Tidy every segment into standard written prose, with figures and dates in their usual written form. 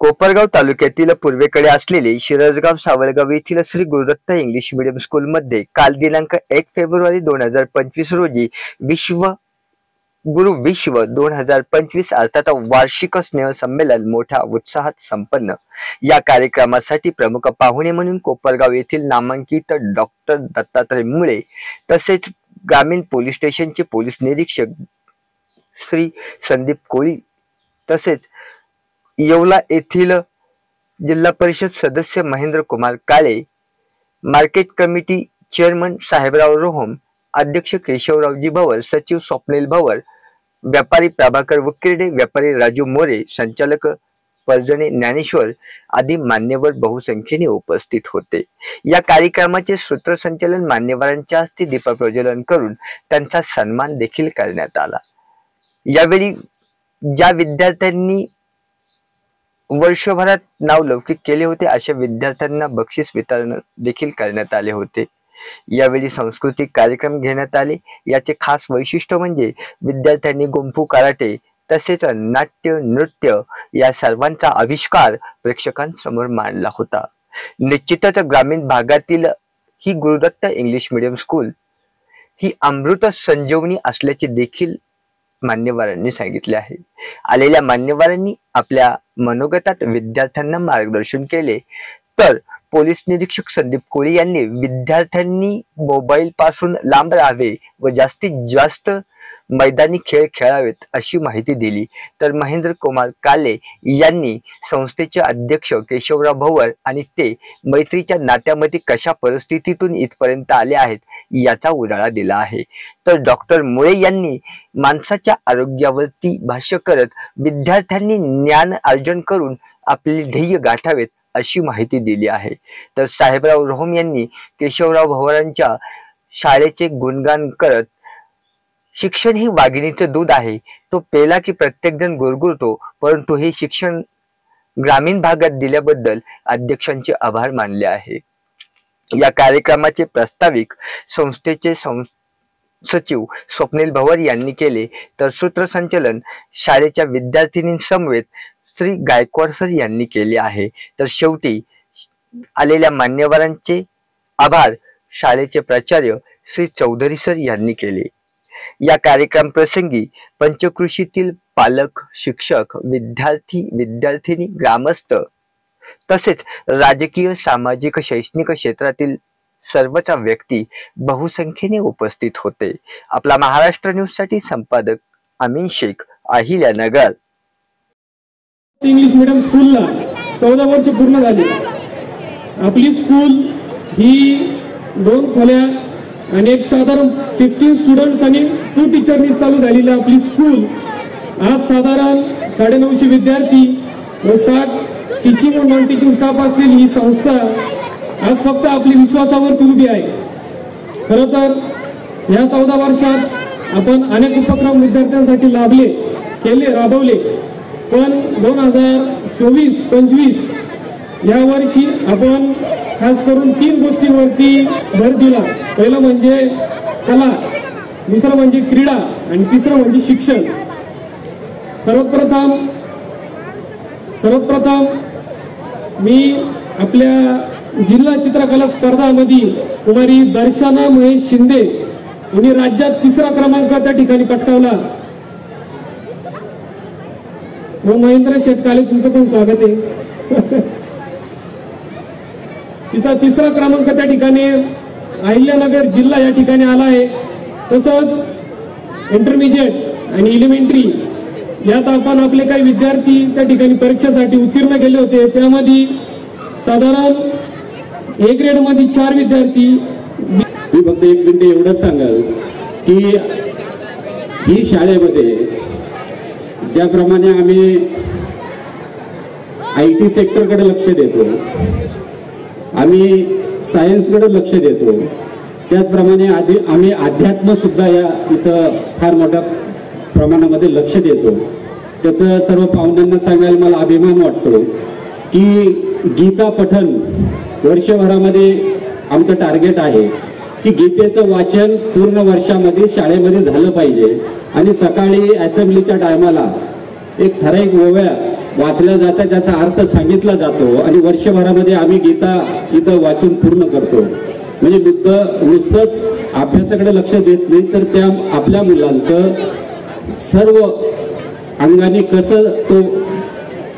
कोपरगाव तालुक्यातील पूर्वेकडे असलेले शिरसगाव सावळगाव येथील श्री गुरुदत्त इंग्लिश मीडियम स्कूलमध्ये काल दिनांक 1 फेब्रुवारी 2025 रोजी विश्व 2025 अर्थात वार्षिक स्नेह संमेलन मोठ्या उत्साहात संपन्न। या कार्यक्रमासाठी प्रमुख पाहुणे म्हणून कोपरगाव येथील नामांकित डॉक्टर दत्तात्रय मुळे तसेच ग्रामीण पोलीस स्टेशनचे पोलीस निरीक्षक श्री संदीप कोळी तसेच येवला येथील जिल्हा परिषद सदस्य महेंद्र कुमार काळे, market committee chairman Sahebrao Roham, अध्यक्ष केशवरावजी भवर, सचिव स्वप्नील भवर, व्यापारी प्रभाकर वकिर्डे, व्यापारी राजू मोरे, संचालक परजणे ज्ञानेश्वर आदी मान्यवर बहुसंख्येने उपस्थित होते। या कार्यक्रमाचे सूत्रसंचालन मान्यवरांच्या हस्ते दीप प्रज्वलन करून त्यांचा सन्मान देखील करण्यात आला। यावेळी ज्या विद्यार्थ्यांनी वर्षभरात नाव लौकिक केले होते अशा विद्यार्थ्यांना बक्षीस वितरण देखील करण्यात आले होते। यावेळी सांस्कृतिक कार्यक्रम घेण्यात आले। याचे खास वैशिष्ट्य म्हणजे विद्यार्थ्यांनी गुंफू कराटे तसेच नाट्य नृत्य या सर्वांचा आविष्कार प्रेक्षकांसमोर मांडला होता। निश्चितच ग्रामीण भागातील ही गुरुदत्त इंग्लिश मीडियम स्कूल ही अमृत संजीवनी असल्याचे देखील मान्यवरांनी सांगितले आहे। आलेल्या मान्यवरांनी आपल्या मनोगतात विद्यार्थ्यांना मार्गदर्शन केले तर पोलीस निरीक्षक संदीप कोळी यांनी विद्यार्थ्यांनी मोबाईल पासून लांब राहावे व जास्तीत जास्त मैदानी खेळ खेळावेत अशी माहिती दिली। तर महेंद्र कुमार काळे यांनी संस्थेचे अध्यक्ष केशवराव भवर आणि ते मैत्रीच्या नात्यामध्ये कशा परिस्थितीतून इथपर्यंत आले आहेत याचा उजाळा दिला आहे। तर डॉक्टर मुळे यांनी माणसाच्या आरोग्यावरती भाष्य करत विद्यार्थ्यांनी ज्ञान अर्जन करून आपले ध्येय गाठावेत अशी माहिती दिली आहे। तर साहेबराव रोहम यांनी केशवराव भवरांच्या शाळेचे गुणगान करत शिक्षण ही वाघिणीचं दूध आहे, तो पेला की प्रत्येक जण गुरगुरतो, परंतु हे शिक्षण ग्रामीण भागात दिल्याबद्दल अध्यक्षांचे आभार मानले आहे। या कार्यक्रमाचे प्रास्ताविक संस्थेचे सचिव स्वप्नील भवर यांनी केले तर सूत्रसंचालन शाळेच्या विद्यार्थिनींसमवेत श्री गायकवाड सर यांनी केले आहे। तर शेवटी आलेल्या मान्यवरांचे आभार शाळेचे प्राचार्य श्री चौधरी सर यांनी केले। या कार्यक्रम प्रसंगी पंचकृषीतील पालक, शिक्षक, विद्यार्थी, विद्यार्थिनी, ग्रामस्थ तसेच राजकीय, सामाजिक, शैक्षणिक क्षेत्रातील सर्वच व्यक्ती बहुसंख्येने उपस्थित होते। आपला महाराष्ट्र न्यूज साठी संपादक अमीन शेख, अहिल्यानगर। इंग्लिश मीडियम स्कूलला 14 वर्ष पूर्ण झाली। आपली स्कूल ही 2 खोल्या आणि एक साधारण 15 स्टुडंट्स आणि 2 टीचरनी चालू झालेली आपली स्कूल आज साधारण 950 विद्यार्थी व 60 टीचिंग व नॉन टीचिंग स्टाफ असलेली ही संस्था आज फक्त आपली विश्वासावरती उभी आहे। खरं तर या 14 वर्षात आपण अनेक उपक्रम विद्यार्थ्यांसाठी राबवले, पण 2024-25 या वर्षी आपण खास करून 3 गोष्टींवरती भर दिला। पहिलं म्हणजे कला, दुसरं म्हणजे क्रीडा आणि तिसरं म्हणजे शिक्षण। सर्वप्रथम मी आपल्या जिल्हा चित्रकला स्पर्धामध्ये कुमारी दर्शना महेश शिंदे यांनी राज्यात 3रा क्रमांक त्या ठिकाणी पटकावला व महेंद्र शेटकाळे तुमचं पण स्वागत आहे। तिचा 3रा क्रमांक त्या ठिकाणी अहिल्यानगर जिल्हा या ठिकाणी आला आहे। तसंच इंटरमिजिएट आणि एलिमेंटरी यात आपण आपले काही विद्यार्थी त्या ठिकाणी परीक्षेसाठी उत्तीर्ण केले होते। त्यामध्ये साधारण A ग्रेड मध्ये 4 विद्यार्थी। मी फक्त एक मिनिट एवढं सांगाल की ही शाळेमध्ये ज्याप्रमाणे आम्ही IT सेक्टरकडे लक्ष देतो, आम्ही सायन्सकडे लक्ष देतो, त्याचप्रमाणे आम्ही अध्यात्म सुद्धा या इथं फार मोठ्या प्रमाणामध्ये लक्ष देतो। त्याचं सर्व पाहुण्यांना सांगायला मला अभिमान वाटतो की गीता पठण वर्षभरामध्ये आमचं टार्गेट आहे की गीतेचं वाचन पूर्ण वर्षामध्ये शाळेमध्ये झालं पाहिजे आणि सकाळी असेंब्लीच्या टायमाला एक ठराविक ओव्या वाचल्या जातं, त्याचा अर्थ सांगितला जातो आणि वर्षभरामध्ये आम्ही गीता इथं वाचून पूर्ण करतो. म्हणजे नुसतंच अभ्यासाकडे लक्ष देत नाही, तर त्या आपल्या मुलांचं सर्व अंगाने कसं तो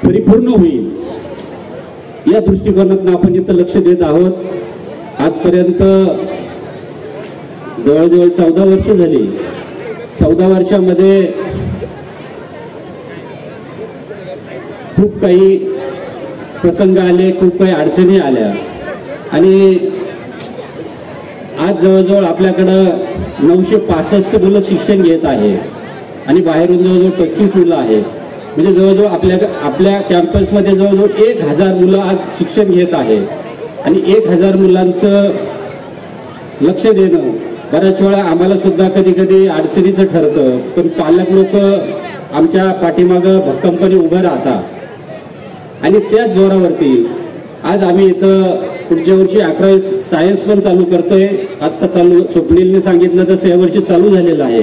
परिपूर्ण होईल या दृष्टिकोनातून आपण इथं लक्ष देत आहोत. आजपर्यंत जवळजवळ 14 वर्ष झाली. 14 वर्षामध्ये खूप काही प्रसंग आले, खूप काही अडचणी आल्या आणि आज जवळजवळ आपल्याकडं 965 मुलं शिक्षण घेत आहे आणि बाहेरून जवळजवळ 35 मुलं आहेत. म्हणजे जवळजवळ आपल्या कॅम्पसमध्ये जवळजवळ 1000 मुलं आज शिक्षण घेत आहेत आणि 1000 मुलांचं लक्ष देणं बऱ्याच वेळा आम्हाला सुद्धा कधी कधी अडचणीचं ठरतं. पण पालक लोक आमच्या पाठीमागं भक्कमपणे उभं राहतात आणि त्याच जोरावरती आज आम्ही इथं पुढच्या वर्षी 11वी सायन्स पण चालू करतोय. आत्ता स्वप्नीलने सांगितलं तसं या वर्षी चालू झालेलं आहे.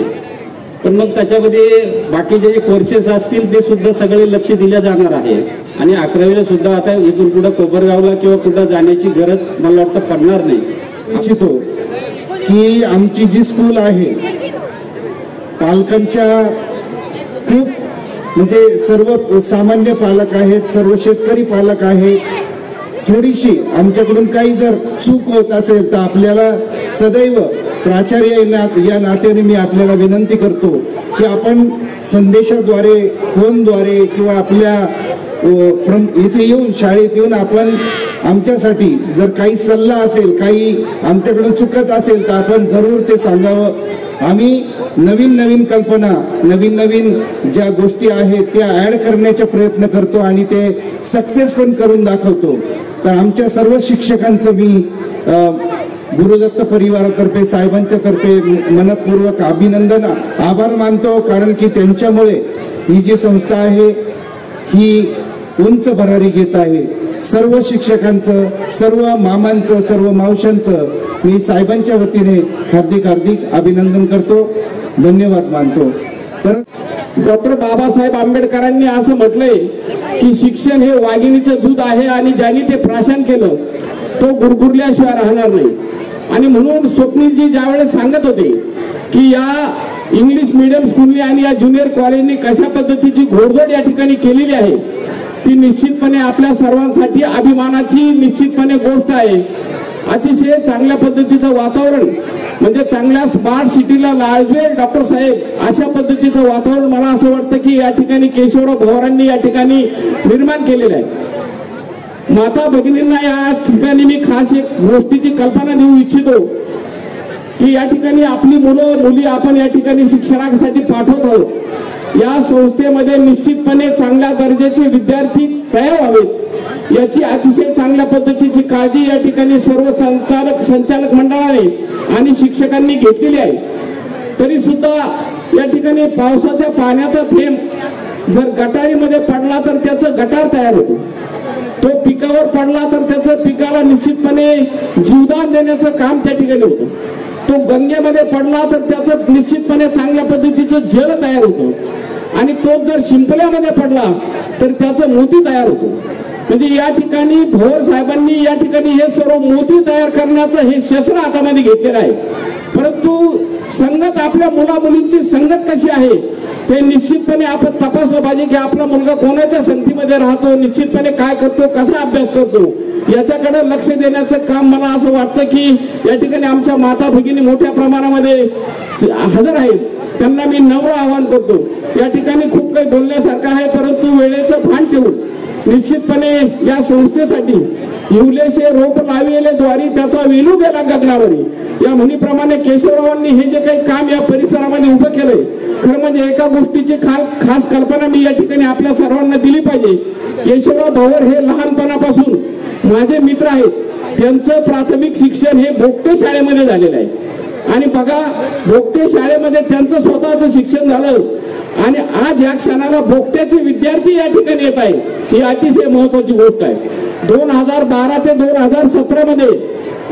पण मग त्याच्यामध्ये बाकीचे जे कोर्सेस असतील ते सुद्धा सगळे लक्ष दिले जाणार आहे आणि 11वीला सुद्धा आता इथून पुढे कोपरगावला किंवा कुठं जाण्याची गरज मला वाटतं पडणार नाही. इच्छितो की आमची जी स्कूल आहे पालकांच्या खूप म्हणजे सर्व सामान्य पालक आहेत, सर्व शेतकरी पालक आहेत. थोडीशी आमच्याकडून काही जर चूक होत असेल तर आपल्याला सदैव प्राचार्य या नात्याने मी आपल्याला विनंती करतो की आपण संदेशाद्वारे, फोनद्वारे किंवा आपल्या इथे येऊन, शाळेत येऊन आपण आमच्यासाठी जर काही सल्ला असेल, काही आमच्याकडून चुकत असेल तर आपण जरूर ते सांगावं. आम्ही नवीन नवीन कल्पना, नवीन नवीन ज्या गोष्टी आहेत त्या ॲड करण्याचा प्रयत्न करतो आणि ते सक्सेस पण करून दाखवतो. तर आमच्या सर्व शिक्षकांचं मी गुरुदत्त परिवारातर्फे, साहेबांच्या तर्फे मनपूर्वक अभिनंदन, आभार मानतो. कारण की त्यांच्यामुळे ही जी संस्था आहे ही उंच भरारी घेत आहे. सर्व शिक्षकांचं, सर्व मामांचं, सर्व मावशांचं मी साहेबांच्या वतीने हार्दिक हार्दिक अभिनंदन करतो, धन्यवाद मानतो. डॉक्टर बाबासाहेब आंबेडकरांनी असं म्हटलंय की शिक्षण हे वाघिणीचं दूध आहे आणि ज्यांनी ते प्राशन केलं तो गुरगुरल्याशिवाय राहणार नाही. आणि म्हणून स्वप्नीलजी ज्यावेळेस सांगत होते की या इंग्लिश मीडियम स्कूलने आणि या ज्युनियर कॉलेजने कशा पद्धतीची घोडदौड या ठिकाणी केलेली आहे ती निश्चितपणे आपल्या सर्वांसाठी अभिमानाची निश्चितपणे गोष्ट आहे. अतिशय चांगल्या पद्धतीचं वातावरण म्हणजे चांगल्या स्मार्ट सिटीला लाजवेल डॉक्टर साहेब अशा पद्धतीचं वातावरण मला असं वाटतं की या ठिकाणी केशवराव भोवरांनी या ठिकाणी निर्माण केलेलं आहे. माता भगिनींना या ठिकाणी मी खास एक गोष्टीची कल्पना देऊ इच्छितो की या ठिकाणी आपली मुलं मुली आपण या ठिकाणी शिक्षणासाठी पाठवत आहोत. या संस्थेमध्ये निश्चितपणे चांगल्या दर्जाचे विद्यार्थी तयार व्हावेत याची अतिशय चांगल्या पद्धतीची काळजी या ठिकाणी सर्व संचालक मंडळाने आणि शिक्षकांनी घेतलेली आहे. तरी सुद्धा या ठिकाणी पावसाच्या पाण्याचा थेंब जर गटारीमध्ये पडला तर त्याचं गटार तयार होतो, तो पिकावर पडला तर त्याचं पिकाला निश्चितपणे जीवदान देण्याचं काम त्या ठिकाणी होतं, तो गंगेमध्ये पडला तर त्याचं निश्चितपणे चांगल्या पद्धतीचं जल तयार होतं आणि तो जर शिंपल्यामध्ये पडला तर त्याचं मोती तयार होतो. म्हणजे या ठिकाणी भोर साहेबांनी या ठिकाणी हे सर्व मोती तयार करण्याचं हे शस्त्र हातामध्ये घेतलेलं आहे. परंतु संगत आपल्या मुला मुलींची संगत कशी आहे हे निश्चितपणे आपण तपासलं पाहिजे की आपला मुलगा कोणाच्या संगतीमध्ये राहतो, निश्चितपणे काय करतो, कसा अभ्यास करतो याच्याकडे लक्ष देण्याचं काम मला असं वाटतं की या ठिकाणी आमच्या माता भगिनी मोठ्या प्रमाणामध्ये हजर आहेत. त्यांना मी नम्र आवाहन करतो. या ठिकाणी खूप काही बोलण्यासारखं आहे परंतु वेळेचं भान ठेवून निश्चितपणे या संस्थेसाठी येवलेसे रोप लाविले द्वारी त्याचा वेलू गेला गगनावरी या म्हणीप्रमाणे केशवरावांनी हे जे काही काम या परिसरामध्ये उभं केलंय खरं म्हणजे एका गोष्टीची खास कल्पना मी या ठिकाणी आपल्या सर्वांना दिली पाहिजे. केशवराव भोवर हे लहानपणापासून माझे मित्र आहेत. त्यांचं प्राथमिक शिक्षण हे बोगटे शाळेमध्ये झालेलं आहे आणि बघा बोगटे शाळेमध्ये त्यांचं स्वतःचं शिक्षण झालं आणि आज या क्षणाला बोगट्याचे विद्यार्थी या ठिकाणी येत आहेत ही अतिशय महत्वाची गोष्ट आहे. 2012 ते 2017 मध्ये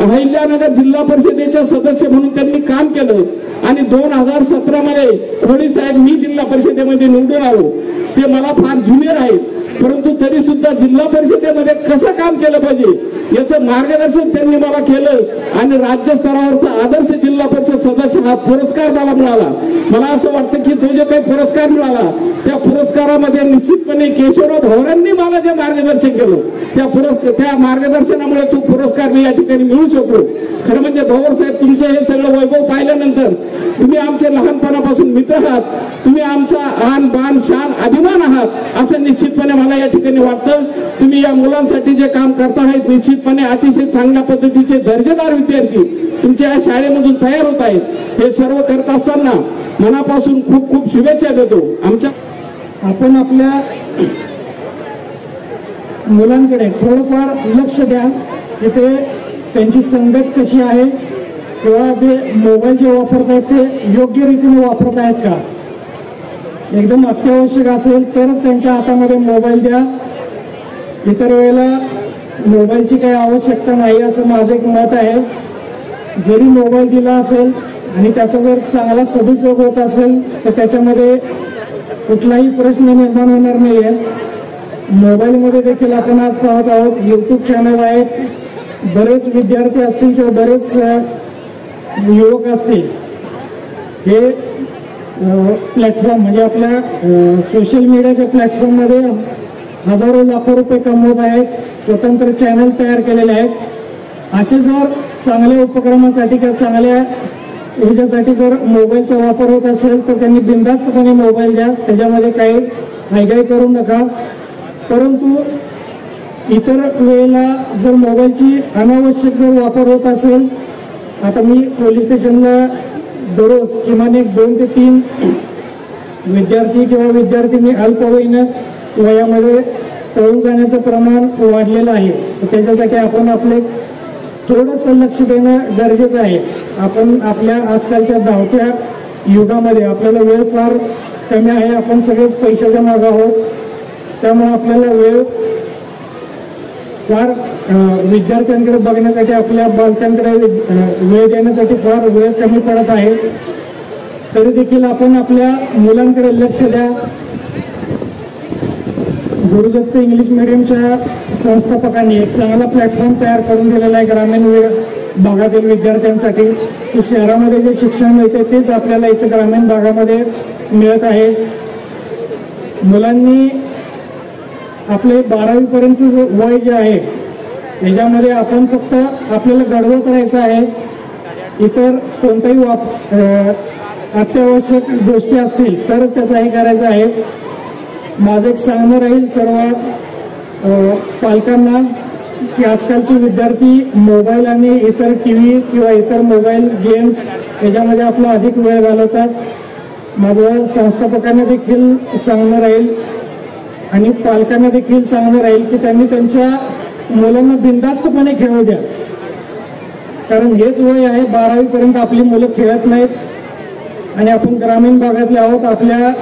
अहिल्यानगर जिल्हा परिषदेच्या सदस्य म्हणून त्यांनी काम केलं आणि 2017 मध्ये खोडी साहेब मी जिल्हा परिषदेमध्ये निवडून आलो. ते मला फार ज्युनियर आहेत, परंतु तरी सुद्धा जिल्हा परिषदेमध्ये कसं काम केलं पाहिजे याचं मार्गदर्शन त्यांनी मला केलं आणि राज्य स्तरावरचा आदर्श जिल्हा परिषद सदस्य हा पुरस्कार मला मिळाला. मला असं वाटतं की तो जो काही पुरस्कार मिळाला त्या पुरस्कारामध्ये निश्चितपणे केशवराव भवरांनी मला जे मार्गदर्शन केलं त्या मार्गदर्शनामुळे तो पुरस्कार मी या ठिकाणी मिळू शकलो. खरं म्हणजे भवर साहेब तुमचे हे सगळं वैभव पाहिल्यानंतर तुम्ही आमचे लहानपणापासून मित्र आहात, तुम्ही आमचा आन बान शान अभिमान आहात असं निश्चितपणे मला या ठिकाणी वाटतं. तुम्ही या मुलांसाठी जे काम करता आहेत निश्चितपणे अतिशय चांगल्या पद्धतीचे दर्जेदार विद्यार्थी तुमच्या या शाळेमधून तयार होत आहेत. हे सर्व करत असताना मनापासून खूप खूप शुभेच्छा देतो. आपण आपल्या मुलांकडे थोडंफार लक्ष द्या की ते त्यांची संगत कशी आहे किंवा ते मोबाईल जे वापरत आहेत ते योग्य रीतीने वापरत आहेत का. एकदम अत्यावश्यक असेल तरच त्यांच्या हातामध्ये मोबाईल द्या. इतर वेळेला मोबाईलची काही आवश्यकता नाही असं माझं एक मत आहे. जरी मोबाईल दिला असेल आणि त्याचा जर चांगला सदुपयोग होत असेल तर त्याच्यामध्ये कुठलाही प्रश्न निर्माण होणार नाही आहे. मोबाईलमध्ये देखील आपण आज पाहत आहोत यूट्यूब चॅनल आहेत, बरेच विद्यार्थी असतील किंवा बरेच युवक असतील हे प्लॅटफॉर्म म्हणजे आपल्या सोशल मीडियाच्या प्लॅटफॉर्ममध्ये हजारो लाखो रुपये कमवत आहेत, स्वतंत्र चॅनल तयार केलेले आहेत. असे जर चांगल्या उपक्रमासाठी किंवा चांगल्या ह्याच्यासाठी जर मोबाईलचा वापर होत असेल तर त्यांनी बिनधास्तपणे मोबाईल द्या, त्याच्यामध्ये काही हायगाई करू नका. परंतु इतर वेळेला जर मोबाईलची अनावश्यक जर वापर होत असेल, आता मी पोलीस स्टेशनला दररोज किमान 2 ते 3 विद्यार्थी किंवा विद्यार्थिनी अल्पवयीन वयामध्ये पळून जाण्याचं प्रमाण वाढलेलं आहे. तर त्याच्यासाठी आपण आपले थोडंसं लक्ष देणं गरजेचं आहे. आपण आपल्या आजकालच्या धावत्या युगामध्ये आपल्याला वेळ फार कमी आहे. आपण सगळेच पैशाच्या मागे आहोत, त्यामुळे आपल्याला वेळ फार विद्यार्थ्यांकडे बघण्यासाठी आपल्या बालकांकडे वेळ देण्यासाठी फार वेळ कमी पडत आहे. तरी देखील आपण आपल्या मुलांकडे लक्ष द्या. गुरुदत्त इंग्लिश मिडियमच्या संस्थापकांनी एक चांगला प्लॅटफॉर्म तयार करून दिलेला आहे ग्रामीण भागातील विद्यार्थ्यांसाठी की शहरामध्ये जे शिक्षण मिळते तेच आपल्याला इथं ग्रामीण भागामध्ये मिळत आहे. मुलांनी आपले 12वी पर्यंतचं वय जे आहे त्याच्यामध्ये आपण फक्त आपल्याला घडवत राहायचं आहे. इतर कोणत्याही अत्यावश्यक गोष्टी असतील तरच त्याचा हे करायचं आहे. माझं एक सांगणं राहील सर्व पालकांना की आजकालचे विद्यार्थी मोबाईल आणि इतर TV किंवा इतर मोबाईल गेम्स याच्यामध्ये आपला अधिक वेळ घालवतात. माझं संस्थापकांना देखील सांगणं राहील आणि पालकांना देखील सांगणं राहील की त्यांनी त्यांच्या मुलांना बिनधास्तपणे खेळू द्या. कारण हेच वय आहे 12वी पर्यंत आपली मुलं खेळत नाहीत आणि आपण ग्रामीण भागातले आहोत. आपल्या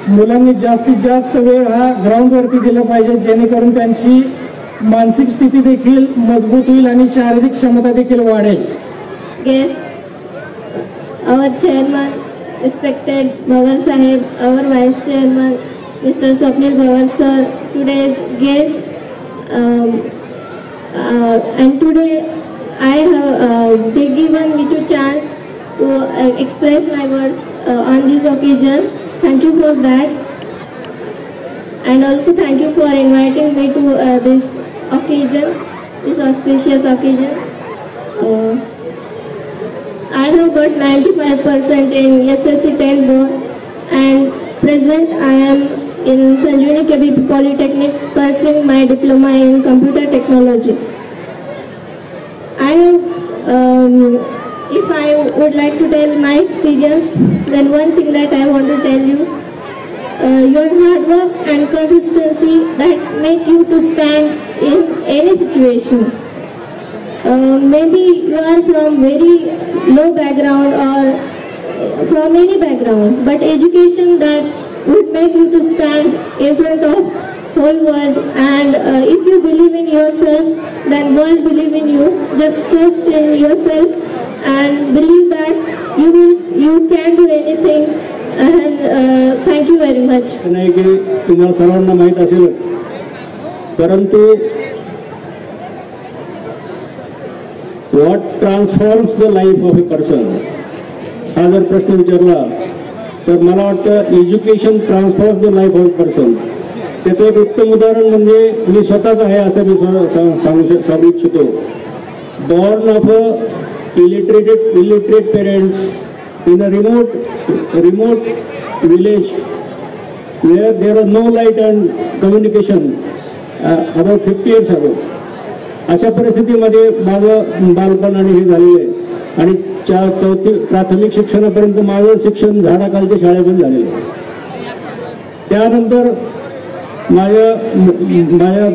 मुलांनी जास्तीत जास्त वेळ हा ग्राउंडवरती दिला पाहिजे जेणेकरून त्यांची मानसिक स्थिती देखील मजबूत होईल आणि शारीरिक क्षमता देखील वाढेल. Our chairman, respected Bhavar Sahib, our vice chairman, Mr. Swapnil Bhavar sir, today's guest, and today I have they given me to chance to express my words on this occasion. Thank you for that, and also thank you for inviting me to this occasion, this auspicious occasion. I have got 95% in SSC 10 board, and present I am in Sanjeevani KVP Polytechnic pursuing my diploma in computer technology. If I would like to tell my experience, then one thing that I want to tell you, your hard work and consistency that make you to stand in any situation. Maybe you are from very low background or from any background, but education that would make you to stand in front of whole world. And if you believe in yourself, then world believe in you. Just trust in yourself and believe that you can do anything. And thank you very much. नाही की तुम्हाला सर्वांना माहीत असेलच, परंतु what transforms the life of a person हा जर प्रश्न विचारला तर मला वाटतं education transforms the life of a person. त्याचं एक उत्तम उदाहरण म्हणजे मी स्वतःच आहे असं मी सांगू इच्छितो. Born of a illiterate parents in a remote village where there was no light and communication about 50 years ago. अशा परिस्थितीमध्ये माझं बालपण आणि हे झालेलं आहे आणि चौथी प्राथमिक शिक्षणापर्यंत माझं शिक्षण झाडाखालच्या शाळेमध्ये झालेलं आहे. त्यानंतर माझ्या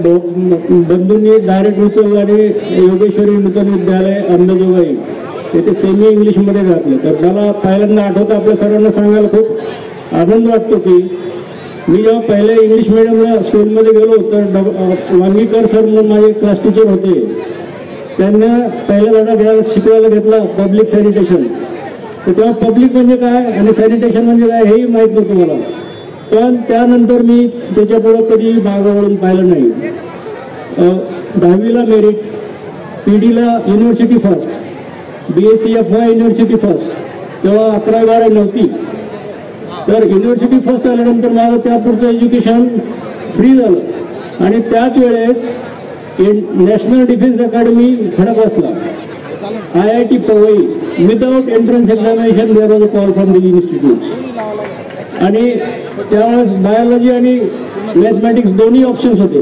बंधूंनी डायरेक्ट उचललं आणि योगेश्वरी नूतन विद्यालय अंबाजोगाई येथे सेमी इंग्लिशमध्ये घातलं. तर मला पहिल्यांदा आठवतं, आपल्या सर्वांना सांगायला खूप आनंद वाटतो की मी जेव्हा पहिले इंग्लिश मिडियमला स्कूलमध्ये गेलो तर वांगीकर सर म्हणून माझे क्लास टीचर होते. त्यांना पहिला धडा शिकवायला घेतला पब्लिक सॅनिटेशन. तर तेव्हा पब्लिक म्हणजे काय आणि सॅनिटेशन म्हणजे काय हेही माहीत नव्हतं मला. पण त्यानंतर मी त्याच्यापुढं कधी मागं वळून पाहिलं नाही. 10वीला मेरिट, PD ला university first, BSc-FY university first. तेव्हा 11वी-12वी नव्हती. तर युनिव्हर्सिटी फर्स्ट आल्यानंतर माझं त्यापुढचं एज्युकेशन फ्री झालं आणि त्याच वेळेस national defence academy Khadakwasla, IIT Powai, without entrance examination there was a call from the institutes. आणि त्यावेळेस बायोलॉजी आणि मॅथमॅटिक्स दोन्ही ऑप्शन्स होते.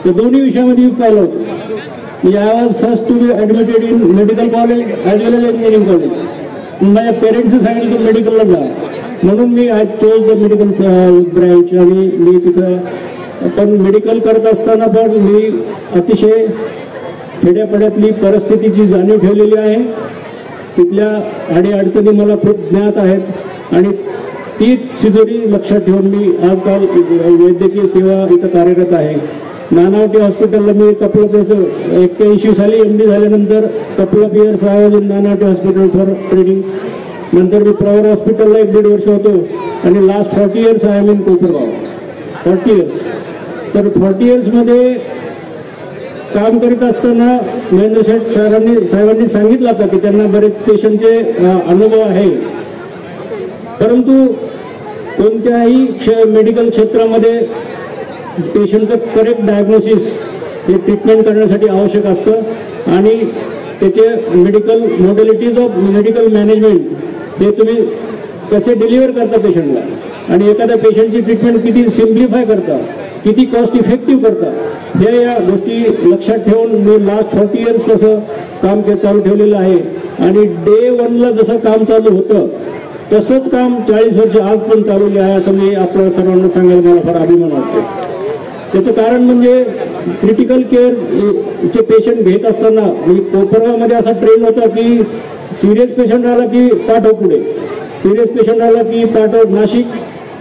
तर दोन्ही विषयामध्ये मी पाहिलं होतं. I was first to be admitted in medical college as well as engineering college. माझ्या पेरेंट्सने सांगितलं की मेडिकलला जा, म्हणून मी I chose the medical branch आणि मी तिथं. पण मेडिकल करत असताना पण मी अतिशय खेड्यापाड्यातली परिस्थितीची जाणीव ठेवलेली आहे. तिथल्या अडीअडचणी मला खूप ज्ञात आहेत आणि ती शिजोरी लक्षात ठेवून मी आजकाल वैद्यकीय सेवा इथं कार्यरत आहे. नानावटी हॉस्पिटलला मी कपल ऑफ इयर्स 81 साली MD झाल्यानंतर couple of years I was in Nanavati hospital for training. नंतर मी प्रवर हॉस्पिटलला 1.5 वर्ष होतो आणि last 40 years I am in Kopargaon. 40 years. तर 40 इयर्समध्ये काम करीत असताना महेंद्र शेठ साहेबांनी सांगितलं होतं की त्यांना बरेच पेशंटचे अनुभव आहे. परंतु कोणत्याही मेडिकल क्षेत्रामध्ये पेशंटचं करेक्ट डायग्नोसिस हे ट्रीटमेंट करण्यासाठी आवश्यक असतं आणि त्याचे मेडिकल मॉडेलिटीज ऑफ मेडिकल मॅनेजमेंट हे तुम्ही कसे डिलिव्हर करता पेशंटला आणि एखाद्या पेशंटची ट्रीटमेंट किती सिम्प्लिफाय करता, किती कॉस्ट इफेक्टिव्ह करता, हे या गोष्टी लक्षात ठेवून मी लास्ट 40 इयर्स असं काम चालू ठेवलेलं आहे. आणि Day 1ला जसं काम चालू होतं तसंच काम 40 वर्ष आज पण चालवले आहे असं मी आपल्या सर्वांना सांगायला मला फार अभिमान वाटतो. त्याचं कारण म्हणजे क्रिटिकल केअरचे पेशंट घेत असताना म्हणजे कोपरगावमध्ये असा ट्रेंड होता की सिरियस पेशंट आला की पाठव पुढे, सिरियस पेशंट आला की पाठव नाशिक,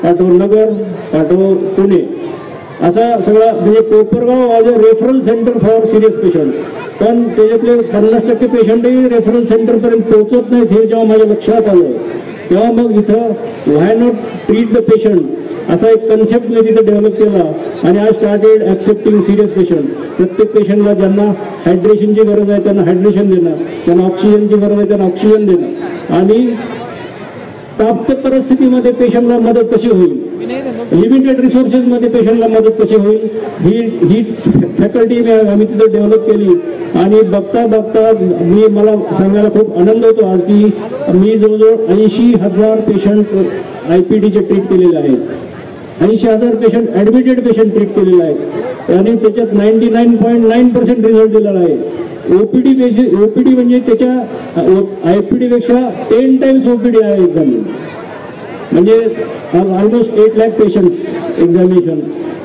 पाठव नगर, पाठव पुणे, असा सगळा म्हणजे Kopargaon was a referral centre for serious patient. पण त्याच्यातले 50% पेशंटही रेफरल सेंटरपर्यंत पोहोचत नाहीत हे जेव्हा माझ्या लक्षात आलं तेव्हा मग इथं व्हाय नॉट ट्रीट द पेशंट असा एक कन्सेप्ट मी तिथे डेव्हलप केला आणि I started accepting serious patient. प्रत्येक पेशंटला ज्यांना हायड्रेशनची गरज आहे त्यांना हायड्रेशन देणं, त्यांना ऑक्सिजनची गरज आहे त्यांना ऑक्सिजन देणं आणि प्राप्त परिस्थितीमध्ये पेशंटला मदत कशी होईल, लिमिटेड रिसोर्सेसमध्ये पेशंटला मदत कशी होईल ही फॅकल्टी आम्ही तिथं डेव्हलप केली. आणि बघता बघता मला सांगायला खूप आनंद होतो आज की मी जवळजवळ 80,000 पेशंट IPDचे ट्रीट केलेले आहेत. 80,000 पेशंट ॲडमिटेड पेशंट ट्रीट केलेले आहेत आणि त्याच्यात 99.9% रिझल्ट दिलेला आहे. OPD म्हणजे त्याच्या IPD पेक्षा 10 टाइम्स OPD आहे एक्झाम. म्हणजे ऑलमोस्ट 8 लाख पेशंट्स एक्झामिनेशन.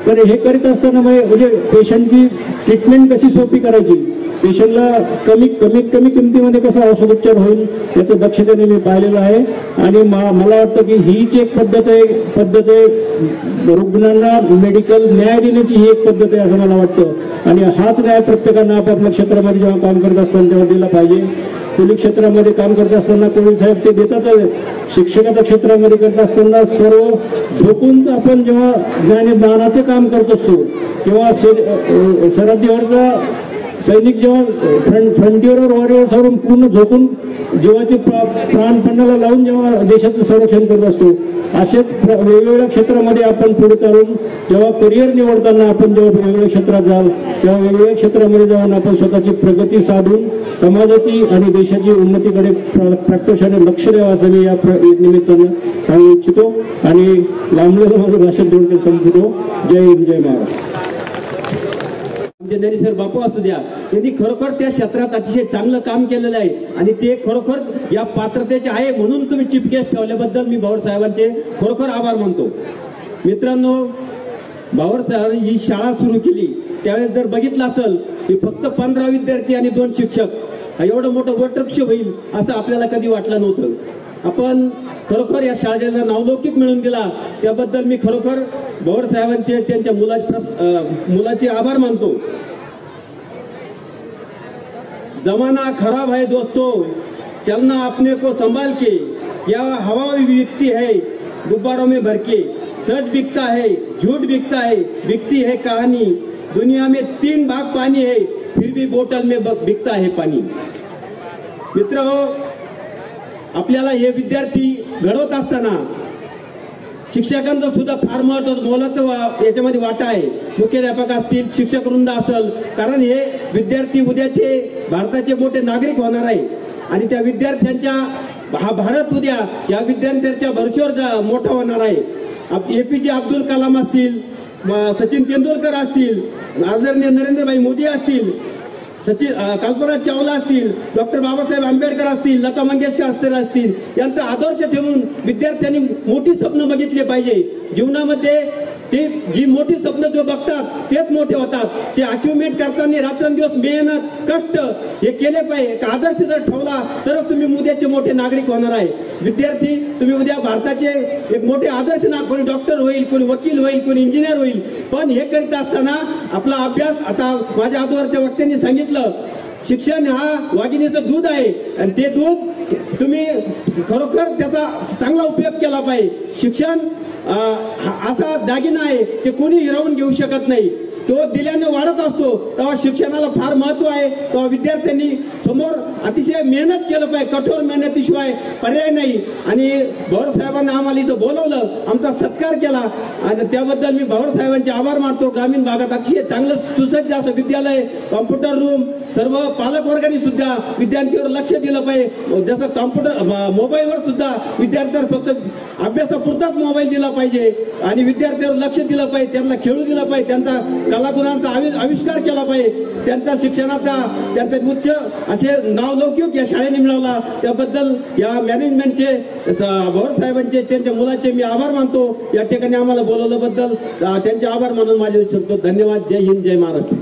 तर हे करीत असताना म्हणजे पेशंटची ट्रीटमेंट कशी सोपी करायची, पेशंटला कमीत कमी किमतीमध्ये कसा औषधोपचार होईल याचं दक्षतेने मी पाहिलेलं आहे. आणि मला वाटतं की हीच एक पद्धत आहे रुग्णांना मेडिकल न्याय देण्याची ही एक पद्धत आहे असं मला वाटतं. आणि हाच न्याय प्रत्येकानं आपापल्या क्षेत्रामध्ये जेव्हा काम करत असताना तेव्हा दिला पाहिजे. पोलीस क्षेत्रामध्ये काम करत असताना कोविड साहेब ते देताच आहेत. शिक्षकाच्या क्षेत्रामध्ये करत असताना सर्व झोपून आपण जेव्हा ज्ञानाचं काम करत असतो किंवा सरहद्दीवरचा सैनिक जेव्हा फ्रंटियरवर वॉरियर्सवरून पूर्ण झोपून जीवाचे प्राणपणाला लावून जेव्हा देशाचं संरक्षण करत असतो, असेच वेगवेगळ्या क्षेत्रामध्ये आपण पुढे चालून जेव्हा करिअर निवडताना आपण जेव्हा वेगवेगळ्या क्षेत्रात जाल तेव्हा वेगवेगळ्या क्षेत्रामध्ये जाऊन आपण स्वतःची प्रगती साधून समाजाची आणि देशाची उन्नतीकडे प्रत्यक्षाने लक्ष द्यावं असं मी या निमित्तानं सांगू इच्छितो. आणि लांबलेलं माझं भाषण दोन संपवतो. जय हिंद, जय महाराष्ट्र. ज्ञानेश्वर बापू असू द्या, यांनी खरोखर त्या क्षेत्रात अतिशय चांगलं काम केलेलं आहे आणि ते खरोखर या पात्रतेचे आहे म्हणून तुम्ही चीफ गेस्ट ठेवल्याबद्दल मी भावर साहेबांचे खरोखर आभार मानतो. मित्रांनो, भावर साहेबांनी ही शाळा सुरू केली त्यावेळेस जर बघितलं असेल की फक्त 15 विद्यार्थी आणि 2 शिक्षक, हा एवढं मोठं वटवृक्ष होईल असं आपल्याला कधी वाटलं नव्हतं. आपण खरोखर या शाळेला नावलौकिक मिळवून दिला त्याबद्दल मी खरोखर भावर साहेबांचे त्यांच्या मुलाचे आभार मानतो. जमाना खराब है दोस्तों, चलना अपने को संभाल के, या हवा बिकती है गुब्बारों में भर के, सच बिकता है झूठ बिकता है, बिकती है कहानी, दुनिया में 3 भाग पानी है फिर भी बोतल में बिकता है पानी. मित्र हो, आपल्याला हे विद्यार्थी घडवत असताना शिक्षकांचं सुद्धा फार मोलाचं याच्यामध्ये वाटा आहे. मुख्याध्यापक असतील, शिक्षक वृंद असेल, कारण हे विद्यार्थी उद्याचे भारताचे मोठे नागरिक होणार आहे आणि त्या विद्यार्थ्यांच्या हा भारत उद्या या विद्यार्थ्यांच्या भरवशावर मोठा होणार आहे. APJ अब्दुल कलाम असतील, सचिन तेंडुलकर असतील, आदरणीय नरेंद्रभाई मोदी असतील, कल्पना चावला असतील, डॉक्टर बाबासाहेब आंबेडकर असतील, लता मंगेशकर असतील, यांचा आदर्श ठेवून विद्यार्थ्यांनी मोठी स्वप्न बघितली पाहिजे. जीवनामध्ये ते जी मोठी स्वप्न जो बघतात तेच मोठे होतात. जे अचिव्हमेंट करताना रात्रंदिवस मेहनत कष्ट हे केले पाहिजे. आदर्श जर ठेवला तरच तुम्ही उद्याचे मोठे नागरिक होणार आहे. विद्यार्थी तुम्ही उद्या भारताचे एक मोठे आदर्श ना, कोणी डॉक्टर होईल, कोणी वकील होईल, कोणी इंजिनियर होईल. पण हे करीत असताना आपला अभ्यास, आता माझ्या अगोदरच्या वक्त्यांनी सांगितलं, शिक्षण हा वाघिणीचं दूध आहे आणि ते दूध तुम्ही खरोखर त्याचा चांगला उपयोग केला पाहिजे. शिक्षण असा दागिना आहे ते कोणी हिरावून घेऊ शकत नाही. तो दिल्याने वाढत असतो. तेव्हा शिक्षणाला फार महत्त्व आहे. तेव्हा विद्यार्थ्यांनी समोर अतिशय मेहनत केलं पाहिजे. कठोर मेहनतीशिवाय पर्याय नाही. आणि भावर साहेबांना आम्हाला इथं बोलवलं, आमचा सत्कार केला आणि त्याबद्दल मी भावर साहेबांचे आभार मानतो. ग्रामीण भागात अतिशय चांगलं सुसज्ज असं विद्यालय, कॉम्प्युटर रूम, सर्व पालकवर्गांनी सुद्धा विद्यार्थ्यांवर लक्ष दिलं पाहिजे. जसं कॉम्प्युटर मोबाईलवर सुद्धा विद्यार्थ्यांवर फक्त अभ्यासापुरताच मोबाईल दिला पाहिजे आणि विद्यार्थ्यांवर लक्ष दिलं पाहिजे. त्यांना खेळू दिलं पाहिजे. त्यांचा कलागुणांचा आविष्कार केला पाहिजे. त्यांचा शिक्षणाचा त्यांचा उच्च असे नावलौकिक या शाळेने मिळवला. त्याबद्दल या मॅनेजमेंटचे, भावर साहेबांचे, त्यांच्या मुलाचे मी आभार मानतो. या ठिकाणी आम्हाला बोलवल्याबद्दल त्यांचे आभार मानून माझे शब्द धन्यवाद. जय हिंद, जय महाराष्ट्र.